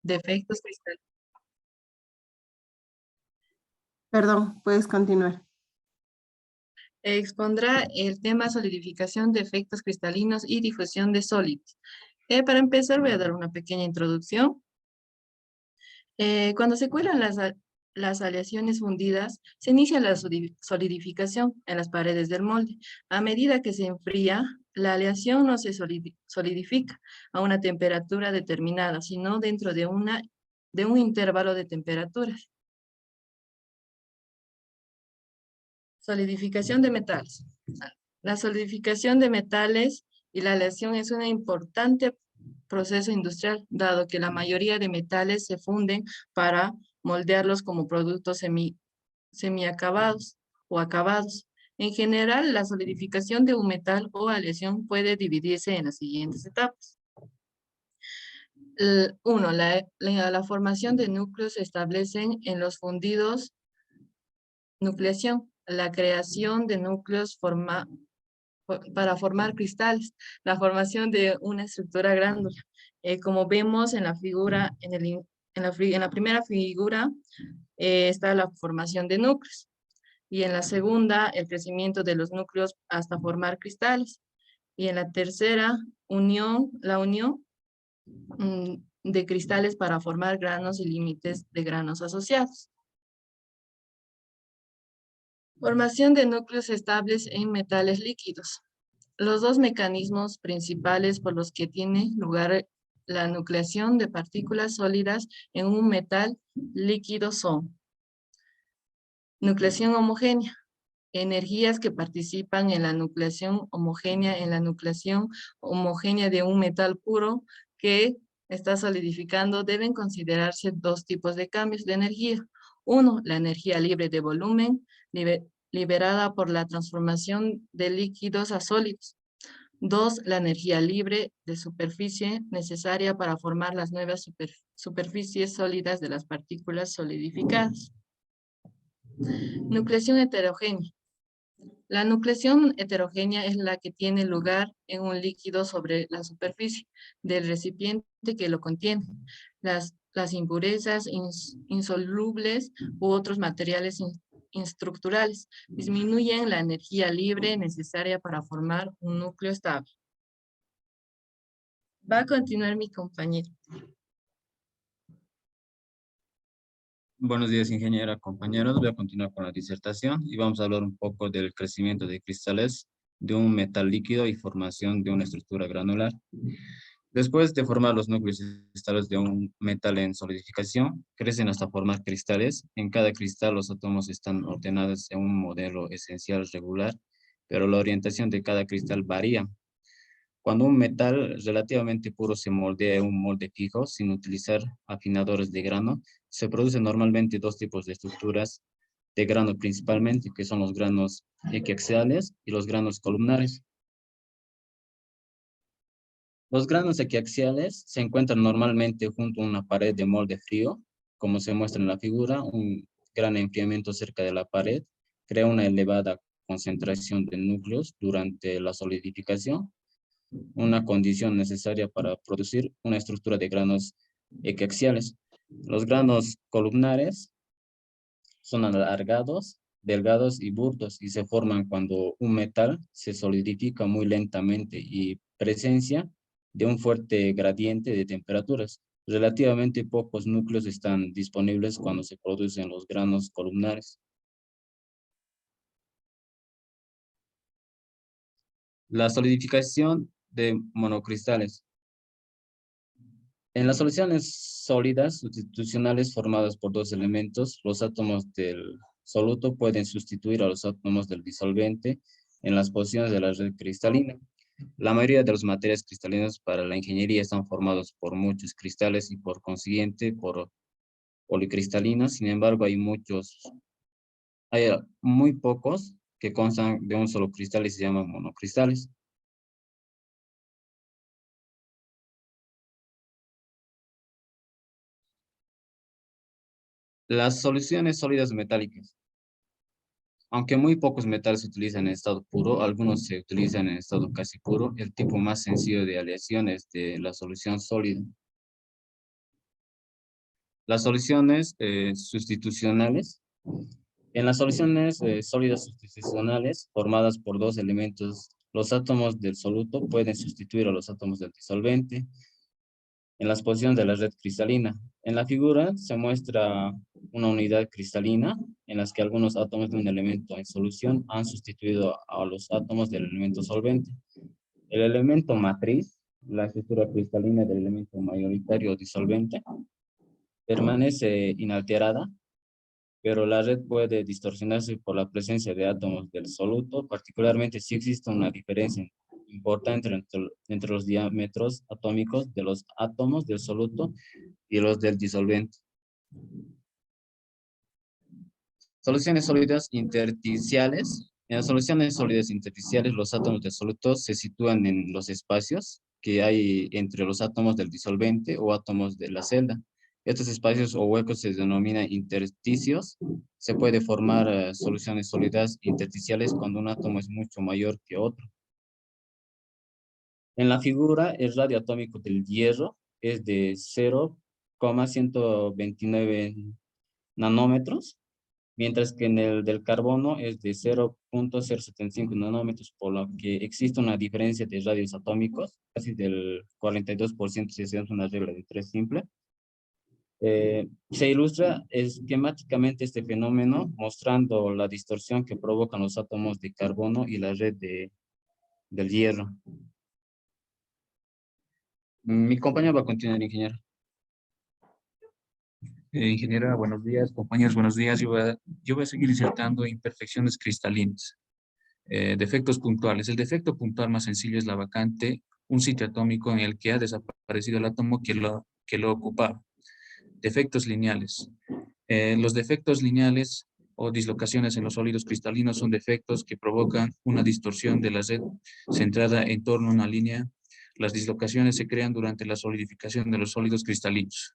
de efectos cristalinos. Perdón, puedes continuar. Expondrá el tema solidificación de efectos cristalinos y difusión de sólidos. Para empezar, voy a dar una pequeña introducción. Cuando se cuelan las aleaciones fundidas, se inicia la solidificación en las paredes del molde. A medida que se enfría, la aleación no se solidifica a una temperatura determinada, sino dentro de un intervalo de temperaturas. Solidificación de metales. La solidificación de metales y la aleación es un importante proceso industrial, dado que la mayoría de metales se funden para moldearlos como productos semiacabados o acabados. En general, la solidificación de un metal o aleación puede dividirse en las siguientes etapas. Uno, la formación de núcleos se establecen en los fundidos. Nucleación, la creación de núcleos para formar cristales, la formación de una estructura grándula. Como vemos en la figura, en la primera figura está la formación de núcleos y en la segunda el crecimiento de los núcleos hasta formar cristales y en la tercera la unión de cristales para formar granos y límites de granos asociados. Formación de núcleos estables en metales líquidos. Los dos mecanismos principales por los que tiene lugar la nucleación de partículas sólidas en un metal líquido son nucleación homogénea, energías que participan en la nucleación homogénea de un metal puro que está solidificando, deben considerarse dos tipos de cambios de energía. Uno, la energía libre de volumen, liberada por la transformación de líquidos a sólidos. Dos, la energía libre de superficie necesaria para formar las nuevas superficies sólidas de las partículas solidificadas. Nucleación heterogénea. La nucleación heterogénea es la que tiene lugar en un líquido sobre la superficie del recipiente que lo contiene. Las impurezas insolubles u otros materiales estructurales disminuyen la energía libre necesaria para formar un núcleo estable. Va a continuar mi compañero. Buenos días, ingeniera, compañeros. Voy a continuar con la disertación y vamos a hablar un poco del crecimiento de cristales de un metal líquido y formación de una estructura granular. Después de formar los núcleos estables de un metal en solidificación, crecen hasta formar cristales. En cada cristal los átomos están ordenados en un modelo esencial regular, pero la orientación de cada cristal varía. Cuando un metal relativamente puro se moldea en un molde fijo sin utilizar afinadores de grano, se producen normalmente dos tipos de estructuras de grano principalmente, que son los granos equiaxiales y los granos columnares. Los granos equiaxiales se encuentran normalmente junto a una pared de molde frío, como se muestra en la figura. Un gran enfriamiento cerca de la pared crea una elevada concentración de núcleos durante la solidificación, una condición necesaria para producir una estructura de granos equiaxiales. Los granos columnares son alargados, delgados y burdos y se forman cuando un metal se solidifica muy lentamente y presencia de un fuerte gradiente de temperaturas. Relativamente pocos núcleos están disponibles cuando se producen los granos columnares. La solidificación de monocristales. En las soluciones sólidas sustitucionales formadas por dos elementos, los átomos del soluto pueden sustituir a los átomos del disolvente en las posiciones de la red cristalina. La mayoría de los materiales cristalinos para la ingeniería están formados por muchos cristales y por consiguiente por policristalinos. Sin embargo, hay muy pocos que constan de un solo cristal y se llaman monocristales. Las soluciones sólidas metálicas. Aunque muy pocos metales se utilizan en estado puro, algunos se utilizan en estado casi puro. El tipo más sencillo de aleación es de la solución sólida. Las soluciones sustitucionales. En las soluciones sólidas sustitucionales formadas por dos elementos, los átomos del soluto pueden sustituir a los átomos del disolvente en las posiciones de la red cristalina. En la figura se muestra una unidad cristalina en las que algunos átomos de un elemento en solución han sustituido a los átomos del elemento solvente. El elemento matriz, la estructura cristalina del elemento mayoritario o disolvente, permanece inalterada, pero la red puede distorsionarse por la presencia de átomos del soluto, particularmente si existe una diferencia importante entre los diámetros atómicos de los átomos del soluto y los del disolvente. Soluciones sólidas intersticiales. En las soluciones sólidas intersticiales, los átomos del soluto se sitúan en los espacios que hay entre los átomos del disolvente o átomos de la celda. Estos espacios o huecos se denominan intersticios. Se puede formar soluciones sólidas intersticiales cuando un átomo es mucho mayor que otro. En la figura, el radio atómico del hierro es de 0,129 nanómetros, mientras que en el del carbono es de 0,075 nanómetros, por lo que existe una diferencia de radios atómicos, casi del 42% si hacemos una regla de 3 simple. Se ilustra esquemáticamente este fenómeno mostrando la distorsión que provocan los átomos de carbono y la red del hierro. Mi compañero va a continuar, ingeniero. Ingeniera, buenos días. Compañeros, buenos días. Yo voy a seguir insertando imperfecciones cristalinas. Defectos puntuales. El defecto puntual más sencillo es la vacante, un sitio atómico en el que ha desaparecido el átomo que lo ocupaba. Defectos lineales. Los defectos lineales o dislocaciones en los sólidos cristalinos son defectos que provocan una distorsión de la red centrada en torno a una línea. Las dislocaciones se crean durante la solidificación de los sólidos cristalinos.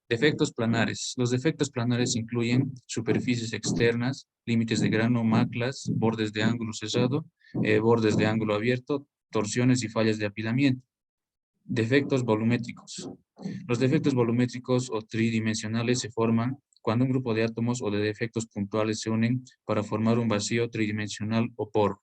Defectos planares. Los defectos planares incluyen superficies externas, límites de grano, maclas, bordes de ángulo cerrado, bordes de ángulo abierto, torsiones y fallas de apilamiento. Defectos volumétricos. Los defectos volumétricos o tridimensionales se forman cuando un grupo de átomos o de defectos puntuales se unen para formar un vacío tridimensional o poro.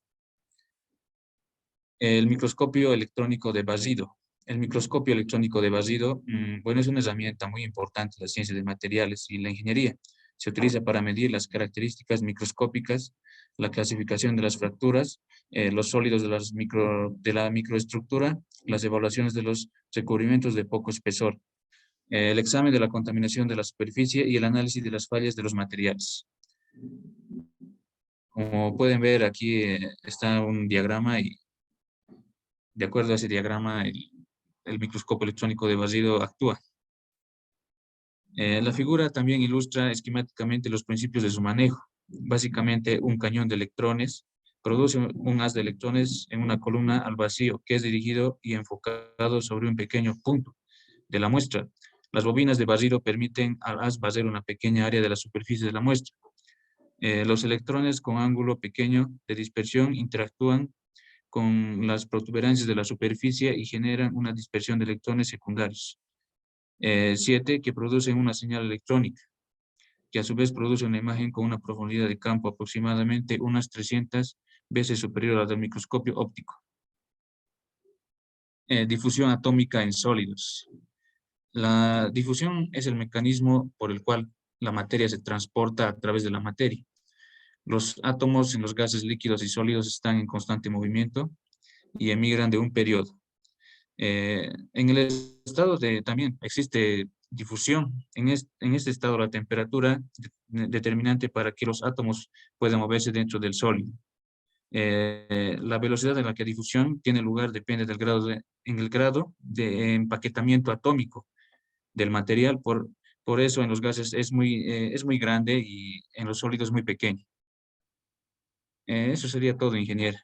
El microscopio electrónico de barrido. El microscopio electrónico de barrido, bueno, es una herramienta muy importante en la ciencia de materiales y la ingeniería. Se utiliza para medir las características microscópicas, la clasificación de las fracturas, los sólidos de la microestructura, las evaluaciones de los recubrimientos de poco espesor, el examen de la contaminación de la superficie y el análisis de las fallas de los materiales. Como pueden ver, aquí está un diagrama y de acuerdo a ese diagrama, el microscopio electrónico de barrido actúa. La figura también ilustra esquemáticamente los principios de su manejo. Básicamente, un cañón de electrones produce un haz de electrones en una columna al vacío que es dirigido y enfocado sobre un pequeño punto de la muestra. Las bobinas de barrido permiten al haz barrer una pequeña área de la superficie de la muestra. Los electrones con ángulo pequeño de dispersión interactúan con las protuberancias de la superficie y generan una dispersión de electrones secundarios. 7, que producen una señal electrónica, que a su vez produce una imagen con una profundidad de campo aproximadamente unas 300 veces superior a la del microscopio óptico. Difusión atómica en sólidos. La difusión es el mecanismo por el cual la materia se transporta a través de la materia. Los átomos en los gases líquidos y sólidos están en constante movimiento y emigran de un periodo. En el estado también existe difusión. En este estado la temperatura determinante para que los átomos puedan moverse dentro del sólido. La velocidad en la que difusión tiene lugar depende del grado de empaquetamiento atómico del material. Por eso en los gases es muy grande y en los sólidos muy pequeño. Eso sería todo, ingeniero.